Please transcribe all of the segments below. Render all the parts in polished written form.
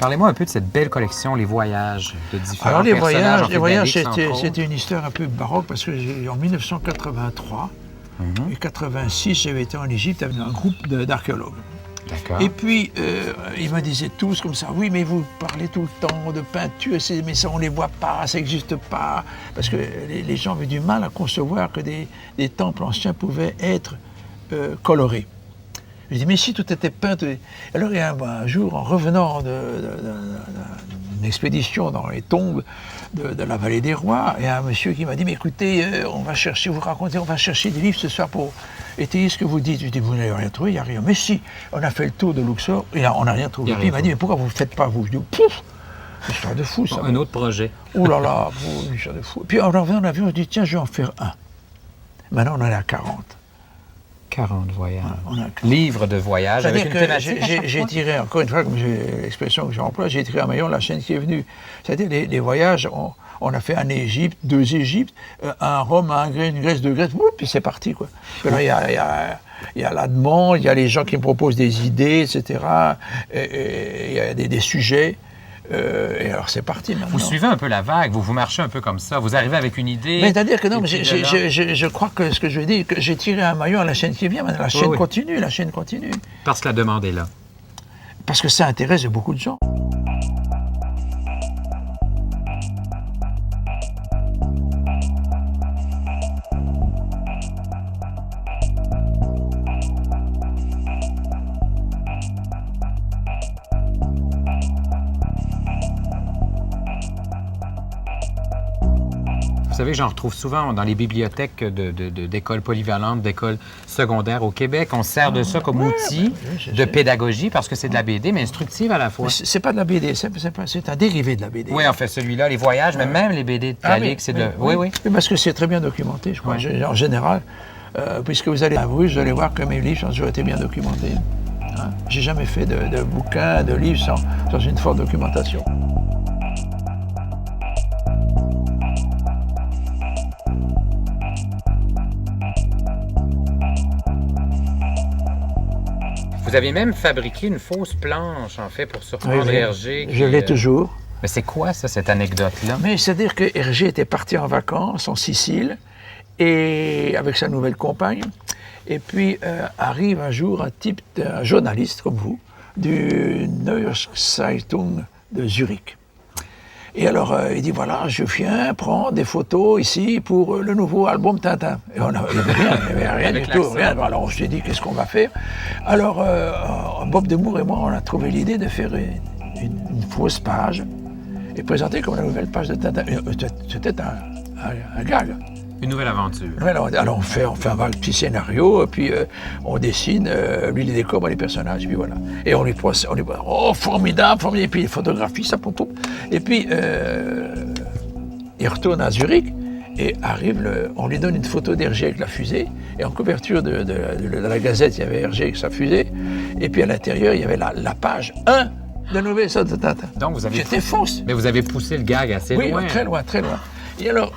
Parlez-moi un peu de cette belle collection, les voyages de différents Alors les personnages. voyages c'était une histoire un peu baroque parce que en 1983 et 86, j'avais été en Égypte avec un groupe d'archéologues. D'accord. Et puis, ils me disaient tous comme ça, oui, mais vous parlez tout le temps de peinture, mais ça, on ne les voit pas, ça n'existe pas. Parce que les gens avaient du mal à concevoir que des temples anciens pouvaient être colorés. Je dis, mais si tout était peint. Alors, il y a un jour, en revenant d'une expédition dans les tombes de la vallée des rois, il y a un monsieur qui m'a dit, mais écoutez, on va chercher des livres ce soir pour étayer ce que vous dites. Je dis, vous n'avez rien trouvé, il n'y a rien. Mais si, on a fait le tour de Luxor et là, on n'a rien trouvé. Puis il m'a dit, mais pourquoi vous ne le faites pas, vous? Je dis, pouf, une histoire de fou, ça. Un autre projet. Oh là là, une histoire de fou. Puis en revenant en avion, je dis, tiens, je vais en faire un. Maintenant, on en est à 40. 40 voyages. On a 40. Livres de voyage avec une thématique. J'ai tiré, encore une fois, comme l'expression que j'emploie, j'ai tiré un maillon la chaîne qui est venue. C'est-à-dire les voyages, on a fait un Égypte, 2 Égyptes, un Rome, une Grèce, 2 Grèces, puis c'est parti, quoi. Puis là, il y a la demande, il y a les gens qui me proposent des idées, etc. Il y a des sujets. Et alors c'est parti maintenant. Vous suivez un peu la vague, vous marchez un peu comme ça, vous arrivez avec une idée. Mais c'est-à-dire que non, mais je crois que ce que je veux dire, que j'ai tiré un maillon à la chaîne qui vient, maintenant la chaîne continue, la chaîne continue. Parce que la demande est là. Parce que ça intéresse beaucoup de gens. Vous savez, j'en retrouve souvent dans les bibliothèques d'écoles polyvalentes, d'écoles secondaires au Québec. On se sert de ça comme outil de pédagogie parce que c'est de la BD, mais instructive à la fois. C'est pas de la BD, c'est un dérivé de la BD. Oui, en fait, celui-là, les voyages, mais même les BD de Calix, c'est de... Oui. Parce que c'est très bien documenté, je crois. En général, puisque vous allez à Bruges, vous allez voir que mes livres ont toujours été bien documentés. Hein? J'ai jamais fait de bouquin, de livre sans une forte documentation. Vous avez même fabriqué une fausse planche, en fait, pour surprendre Hergé. Je l'ai toujours. Mais c'est quoi, ça, cette anecdote-là? Mais c'est-à-dire que Hergé était parti en vacances en Sicile, et avec sa nouvelle compagne. Et puis arrive un jour un journaliste comme vous, du Neue Zeitung de Zurich. Et alors, il dit, voilà, je viens prendre des photos ici pour le nouveau album Tintin. Et il n'y avait rien du tout. Rien. Alors, on s'est dit, qu'est-ce qu'on va faire? Alors, Bob Demour et moi, on a trouvé l'idée de faire une fausse page et présenter comme la nouvelle page de Tintin. C'était un gag. Une nouvelle aventure. Alors, on fait un petit scénario, puis on dessine, lui les décors, les personnages, puis voilà. Et on lui pose, oh, formidable, et puis il photographie ça, et puis il retourne à Zurich, et on lui donne une photo d'Hergé avec la fusée, et en couverture de la Gazette, il y avait Hergé avec sa fusée, et puis à l'intérieur, il y avait la page 1 de la nouvelle de Tintin. Donc, J'étais fausse. Mais vous avez poussé le gag assez loin. Oui, très loin, très loin. Et alors,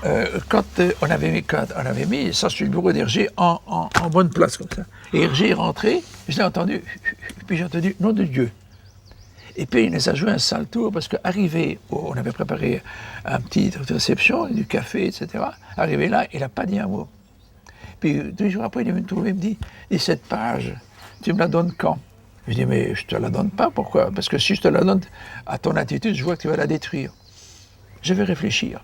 quand on avait mis ça sur le bureau d'Hergé en bonne place comme ça, et Hergé est rentré, je l'ai entendu, puis j'ai entendu « Nom de Dieu ». Et puis il nous a joué un sale tour, parce qu'arrivé, on avait préparé un petit réception, du café, etc. Arrivé là, il n'a pas dit un mot. Puis 2 jours après, il est venu me trouver, il me dit « Et cette page, tu me la donnes quand ?» Je dis « Mais je ne te la donne pas, pourquoi? Parce que si je te la donne, à ton attitude, je vois que tu vas la détruire. Je vais réfléchir. »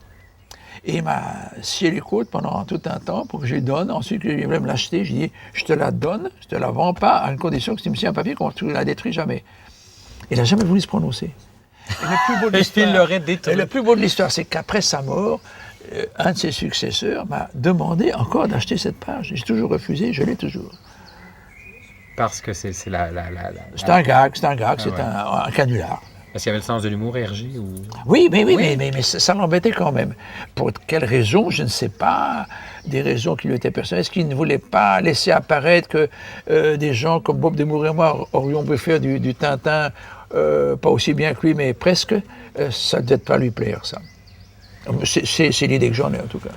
Et il m'a scié les côtes pendant tout un temps pour que je lui donne. Ensuite, il voulait me l'acheter. Je dis, je te la donne, je te la vends pas, à une condition que tu me signes un papier qu'on ne la détruit jamais. Il n'a jamais voulu se prononcer. Et le plus beau de l'histoire, il l'aurait détruit. Et le plus beau de l'histoire, c'est qu'après sa mort, un de ses successeurs m'a demandé encore d'acheter cette page. J'ai toujours refusé, je l'ai toujours. Parce que c'est la... C'est un gag, c'est un canular. Parce qu'il avait le sens de l'humour, Hergé, ou... Oui, mais ça l'embêtait quand même. Pour quelles raisons, je ne sais pas. Des raisons qui lui étaient personnelles. Est-ce qu'il ne voulait pas laisser apparaître que des gens comme Bob Demour et moi aurions pu faire du Tintin, pas aussi bien que lui, mais presque. Ça ne devait pas lui plaire, ça. C'est l'idée que j'en ai, en tout cas.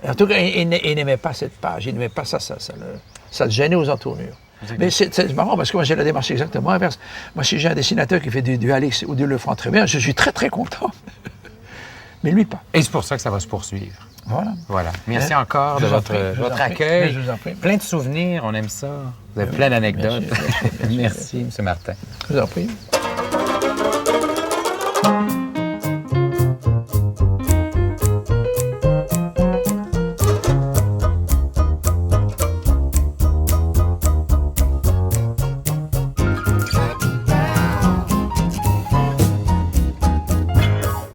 En tout cas, il n'aimait pas cette page, il n'aimait pas ça le gênait aux entournures. Mais c'est marrant parce que moi, j'ai la démarche exactement inverse. Moi, si j'ai un dessinateur qui fait du Alix ou du Lefranc très bien, je suis très, très content. Mais lui, pas. Et c'est pour ça que ça va se poursuivre. Voilà. Merci encore de votre accueil. Je vous en prie. Plein de souvenirs, on aime ça. Vous avez plein d'anecdotes. Merci, M. Martin. Je vous en prie.